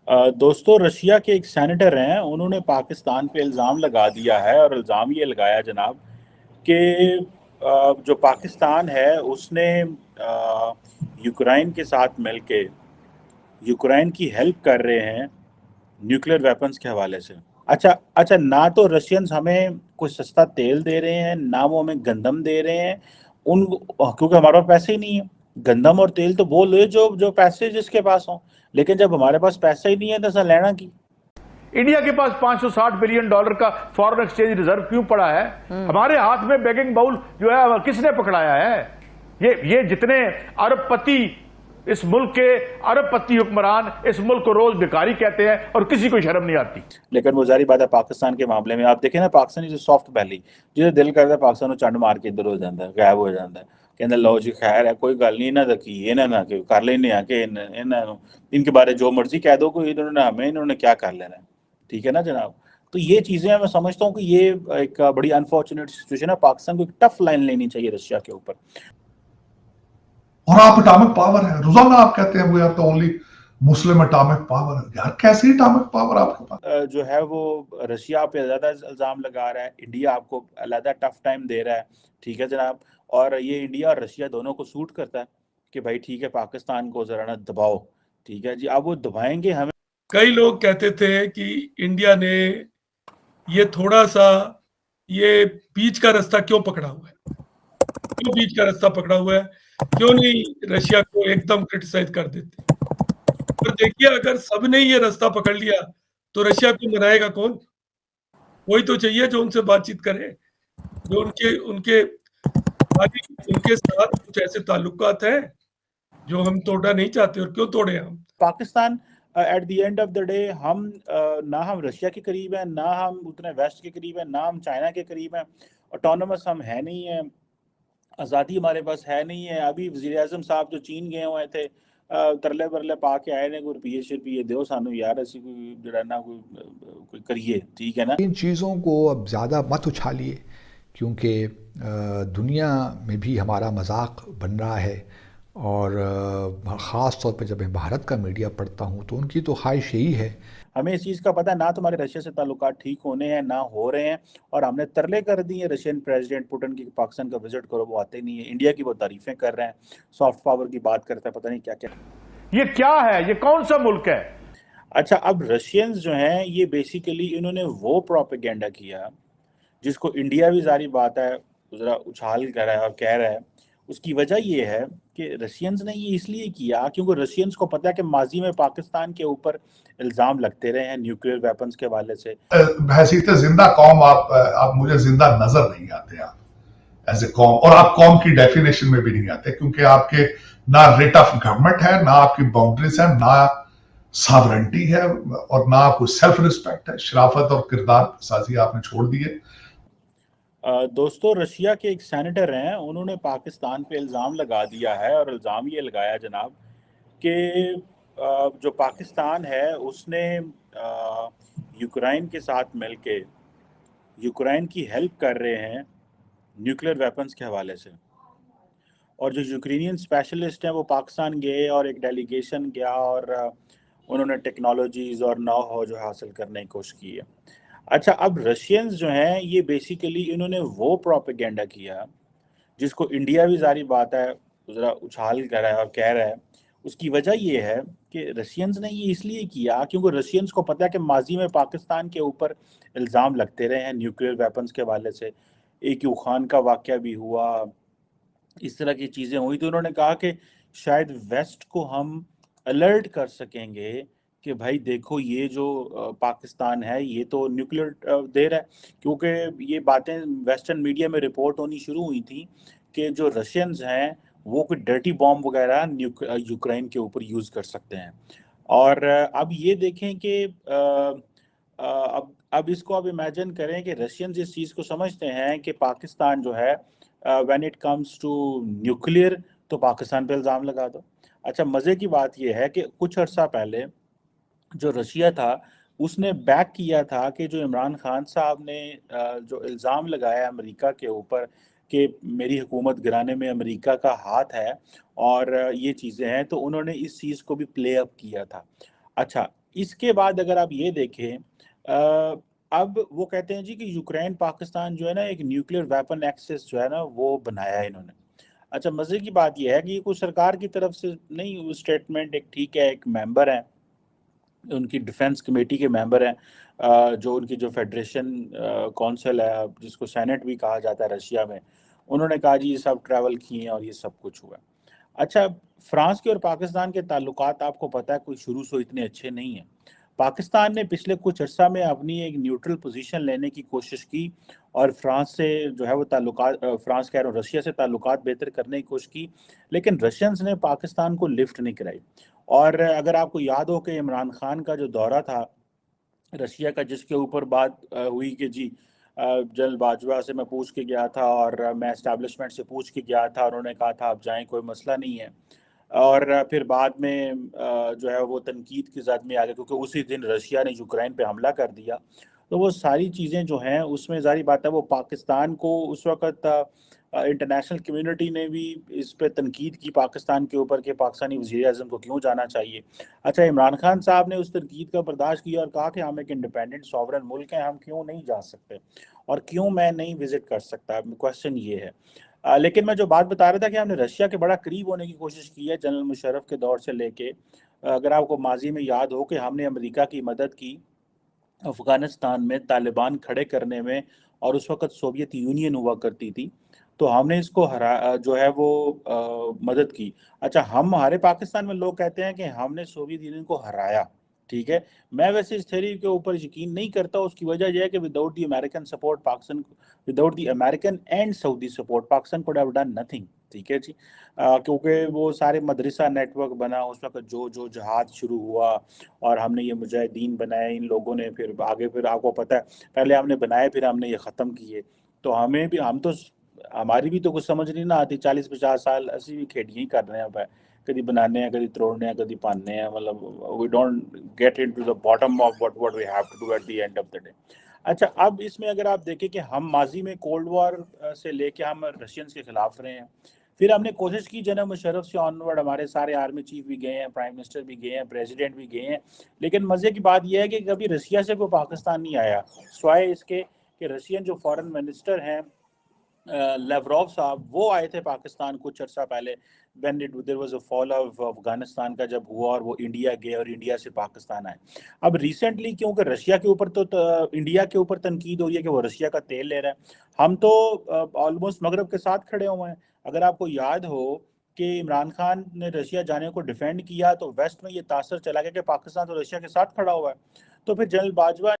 दोस्तों, रशिया के एक सेनेटर हैं। उन्होंने पाकिस्तान पे इल्ज़ाम लगा दिया है, और इल्ज़ाम ये लगाया जनाब कि जो पाकिस्तान है उसने यूक्रेन के साथ मिलके यूक्रेन की हेल्प कर रहे हैं न्यूक्लियर वेपन्स के हवाले से। अच्छा अच्छा, ना तो रशियंस हमें कोई सस्ता तेल दे रहे हैं, ना वो हमें गंदम दे रहे हैं। उन क्योंकि हमारे पास पैसे ही नहीं है। गंदम और तेल तो वो ले जो जो पैसे जिसके पास हो, लेकिन जब हमारे पास पैसा ही नहीं है तो ऐसा लेना की। इंडिया के पास $560 बिलियन का फॉरेन एक्सचेंज रिजर्व क्यों पड़ा है? हमारे हाथ में बेगिंग बाउल जो है किसने पकड़ाया है? ये जितने अरबपति इस मुल्क के अरबपति हुक्मरान इस मुल्क को रोज भिखारी कहते हैं और किसी को शर्म नहीं आती। लेकिन वो जारी बात है, पाकिस्तान के मामले में आप देखें ना, पाकिस्तानी जो सॉफ्ट बैली, जिसे दिल करता है पाकिस्तान ਨੂੰ ਚੰਡ ਮਾਰ ਕੇ ਇੱਧਰ ਹੋ ਜਾਂਦਾ ਹੈ, ਗਾਇਬ ਹੋ ਜਾਂਦਾ ਹੈ। ਕਹਿੰਦਾ ਲਓ ਜੀ ਖੈਰ ਹੈ, ਕੋਈ ਗੱਲ ਨਹੀਂ, ਇਹਨਾਂ ਦਾ ਕੀ, ਇਹਨਾਂ ਨਾ ਕਿ ਕਰ ਲੈਨੇ ਆ कि ਇਹਨਾਂ ਨੂੰ इनके बारे जो मर्जी कह दो, कोई इन्होंने हमें इन्होंने क्या कर लेना है। ठीक है ना जनाब। तो ये चीज़ें मैं समझता हूँ कि ये एक बड़ी अनफॉर्चुनेट सिचुएशन है। पाकिस्तान को एक टफ लाइन लेनी चाहिए रशिया के ऊपर। और आप एटॉमिक पावर है, रोजाना आप कहते हैं we are the only Muslim atomic power. यार कैसी एटॉमिक पावर आपके पास? जो है वो रशिया पे ज़्यादा इल्ज़ाम लगा रहा है, इंडिया आपको अलहदा टफ टाइम दे रहा है। ठीक है जनाब। और ये इंडिया और रशिया दोनों को सूट करता है कि भाई ठीक है, पाकिस्तान को ज़रा ना दबाओ। ठीक है जी, अब वो दबाएंगे हमें। कई लोग कहते थे कि इंडिया ने ये थोड़ा सा ये बीच का रास्ता क्यों पकड़ा हुआ है, क्यों बीच का रास्ता पकड़ा हुआ है, क्यों नहीं रशिया को एकदम क्रिटिसाइज कर देते। पर देखिए, अगर सबने ये रास्ता पकड़ लिया तो रशिया को मनाएगा कौन? कोई तो चाहिए जो उनसे बातचीत करे, जो उनके उनके उनके साथ कुछ ऐसे ताल्लुकात हैं जो हम तोड़ना नहीं चाहते। और क्यों तोड़े हम? Pakistan eight the end of the day हम ना हम रशिया के करीब हैं, ना हम उतने वेस्ट के करीब हैं, ना हम चाइना के करीब हैं। ऑटोनोमस हम है नहीं है, आज़ादी हमारे पास है नहीं है। अभी वज़ीर आज़म साहब जो चीन गए हुए थे, तरले बरले पा के आए ने कोई रुपये शुरपये दो सानू यार, असी कोई जड़ा ना कोई करिए। ठीक है ना। इन चीज़ों को अब ज़्यादा मत उछालिए, क्योंकि दुनिया में भी हमारा मजाक बन रहा है। और ख़ास तौर पे जब मैं भारत का मीडिया पढ़ता हूँ तो उनकी तो ख्वाहिश यही है। हमें इस चीज़ का पता है, ना तुम्हारे रशिया से ताल्लुकात ठीक होने हैं, ना हो रहे हैं। और हमने तरले कर दिए रशियन प्रेसिडेंट पुतिन की, पाकिस्तान का विजिट करो, वो आते नहीं है। इंडिया की वो तारीफें कर रहे हैं, सॉफ्ट पावर की बात करता है, पता नहीं क्या क्या। ये क्या है? ये कौन सा मुल्क है? अच्छा, अब रशियंस जो हैं ये बेसिकली इन्होंने वो प्रोपेगेंडा किया जिसको इंडिया भी जारी बात है ज़रा उछाल कर रहा है और कह रहा है। उसकी वजह ये है कि रशियंस ने ये इसलिए किया क्योंकि रशियंस को पता है कि माजी में पाकिस्तान के ऊपर इल्ज़ाम लगते रहे हैं न्यूक्लियर वेपन्स के हवाले से। हैसियत जिंदा कौम आप मुझे जिंदा नजर नहीं आते आप एज ए कौम, और आप कौम की डेफिनेशन में भी नहीं आते, क्योंकि आपके ना रेट ऑफ गवर्नमेंट है, ना आपकी बाउंड्रीज है, ना सॉवरेंटी है, और ना आपको सेल्फ रिस्पेक्ट है। शराफत और किरदार साजी आपने छोड़ दिए। दोस्तों, रशिया के एक सेनेटर हैं। उन्होंने पाकिस्तान पे इल्ज़ाम लगा दिया है, और इल्ज़ाम ये लगाया जनाब कि जो पाकिस्तान है उसने यूक्रेन के साथ मिलके यूक्रेन की हेल्प कर रहे हैं न्यूक्लियर वेपन्स के हवाले से। और जो यूक्रेनियन स्पेशलिस्ट हैं वो पाकिस्तान गए और एक डेलीगेशन गया, और उन्होंने टेक्नोलॉजीज़ और नौ हाउ जो हासिल करने की कोशिश की है। अच्छा, अब रशियंस जो हैं ये बेसिकली इन्होंने वो प्रोपेगेंडा किया जिसको इंडिया भी जारी बात है ज़रा उछाल कर रहा है और कह रहा है। उसकी वजह ये है कि रशियंस ने ये इसलिए किया क्योंकि रशियंस को पता है कि माजी में पाकिस्तान के ऊपर इल्ज़ाम लगते रहे हैं न्यूक्लियर वेपन्स के हवाले से। एक खान का वाक़या भी हुआ, इस तरह की चीज़ें हुई। तो उन्होंने कहा कि शायद वेस्ट को हम अलर्ट कर सकेंगे कि भाई देखो, ये जो पाकिस्तान है ये तो न्यूक्लियर दे रहा है। क्योंकि ये बातें वेस्टर्न मीडिया में रिपोर्ट होनी शुरू हुई थी कि जो रशियंस हैं वो कोई डर्टी बॉम्ब वगैरह यूक्रेन के ऊपर यूज़ कर सकते हैं। और अब ये देखें कि अब इसको आप इमेजिन करें कि रशियंस इस चीज़ को समझते हैं कि पाकिस्तान जो है when it comes to nuclear तो पाकिस्तान पे इल्ज़ाम लगा दो। अच्छा, मज़े की बात यह है कि कुछ अर्सा पहले जो रशिया था उसने बैक किया था कि जो इमरान खान साहब ने जो इल्ज़ाम लगाया अमेरिका के ऊपर कि मेरी हुकूमत गिराने में अमेरिका का हाथ है और ये चीज़ें हैं, तो उन्होंने इस चीज़ को भी प्ले अप किया था। अच्छा, इसके बाद अगर आप ये देखें, अब वो कहते हैं जी कि यूक्रेन पाकिस्तान जो है ना एक न्यूक्लियर वेपन एक्सेस जो है ना वो बनाया है इन्होंने। अच्छा, मजे की बात यह है कि ये कोई सरकार की तरफ से नहीं, वो स्टेटमेंट एक ठीक है, एक मेंबर है उनकी डिफेंस कमेटी के मेंबर हैं, जो उनकी जो फेडरेशन काउंसिल है जिसको सेनेट भी कहा जाता है रशिया में, उन्होंने कहा जी ये सब ट्रैवल किए हैं और ये सब कुछ हुआ। अच्छा, फ्रांस के और पाकिस्तान के ताल्लुकात आपको पता है कोई शुरू से इतने अच्छे नहीं हैं। पाकिस्तान ने पिछले कुछ अर्सा में अपनी एक न्यूट्रल पोजीशन लेने की कोशिश की और फ्रांस से जो है वो ताल्लुकात, फ्रांस कह रहा हूँ रशिया से ताल्लुकात बेहतर करने की कोशिश की, लेकिन रशियंस ने पाकिस्तान को लिफ्ट नहीं कराई। और अगर आपको याद हो कि इमरान खान का जो दौरा था रशिया का, जिसके ऊपर बात हुई कि जी जनरल बाजवा से मैं पूछ के गया था और मैं एस्टैब्लिशमेंट से पूछ के गया था, उन्होंने कहा था आप जाएं कोई मसला नहीं है, और फिर बाद में जो है वो तनकीद की ज़द में आ गया क्योंकि उसी दिन रशिया ने यूक्रेन पे हमला कर दिया। तो वो सारी चीज़ें जो हैं उसमें ज़ाहिर बात है वो पाकिस्तान को उस वक़्त इंटरनेशनल कम्युनिटी ने भी इस पे तनकीद की पाकिस्तान के ऊपर कि पाकिस्तानी वज़ीर-ए-आज़म को क्यों जाना चाहिए। अच्छा, इमरान खान साहब ने उस तनकीद का बर्दाश्त किया और कहा कि हम एक इंडिपेंडेंट सॉवरन मुल्क हैं, हम क्यों नहीं जा सकते और क्यों मैं नहीं विज़िट कर सकता, क्वेश्चन ये है। लेकिन मैं जो बात बता रहा था कि हमने रशिया के बड़ा करीब होने की कोशिश की है जनरल मुशर्रफ के दौर से लेके। अगर आपको माजी में याद हो कि हमने अमेरिका की मदद की अफ़गानिस्तान में तालिबान खड़े करने में, और उस वक़्त सोवियत यूनियन हुआ करती थी, तो हमने इसको जो है वो मदद की। अच्छा, हमारे पाकिस्तान में लोग कहते हैं कि हमने सोवियत यूनियन को हराया, ठीक है। मैं वैसे इस थ्योरी के ऊपर यकीन नहीं करता। उसकी वजह यह है कि without the American support Pakistan, without the American and Saudi support Pakistan could have done nothing, ठीक है जी। क्योंकि वो सारे मदरसा नेटवर्क बना उस वक्त, जो जो जहाद शुरू हुआ और हमने ये मुजाहिदीन बनाए इन लोगों ने, फिर आगे फिर आपको पता है पहले हमने बनाए फिर हमने ये ख़त्म किए। तो हमें भी, हम तो हमारी भी तो कुछ समझ नहीं ना आती, 40-50 साल ਅਸੀਂ ਵੀ ਖੇਡੀਆਂ ਹੀ ਕਰ ਰਹੇ ਹਾਂ, कभी बनाने हैं, कभी तोड़ने हैं, कभी पाने हैं, मतलब we don't get into the bottom of what we have to do at the end of the day. अच्छा, अब इसमें अगर आप देखें कि हम माजी में कोल्ड वॉर से लेके हम रशियंस के खिलाफ रहे हैं, फिर हमने कोशिश की जनरल मुशर्रफ से ऑनवर्ड, हमारे सारे आर्मी चीफ भी गए हैं, प्राइम मिनिस्टर भी गए हैं, प्रेसिडेंट भी गए हैं, लेकिन मज़े की बात यह है कि कभी रशिया से कोई पाकिस्तान नहीं आया, स्वाय इसके कि रशियन जो फॉरेन मिनिस्टर हैं लेवरोव साहब, वो आए थे पाकिस्तान कुछ अर्सा पहले, when there was a fall of Afghanistan का जब हुआ, और वो इंडिया गए और इंडिया से पाकिस्तान आए। अब रिसेंटली क्योंकि रशिया के ऊपर तो इंडिया के ऊपर तनकीद हो रही है कि वो रशिया का तेल ले रहा है, हम तो ऑलमोस्ट मगरब के साथ खड़े हुए हैं। अगर आपको याद हो कि इमरान खान ने रशिया जाने को डिफेंड किया तो वेस्ट में ये तासर चला गया कि पाकिस्तान तो रशिया के साथ खड़ा हुआ है। तो फिर जनरल बाजवा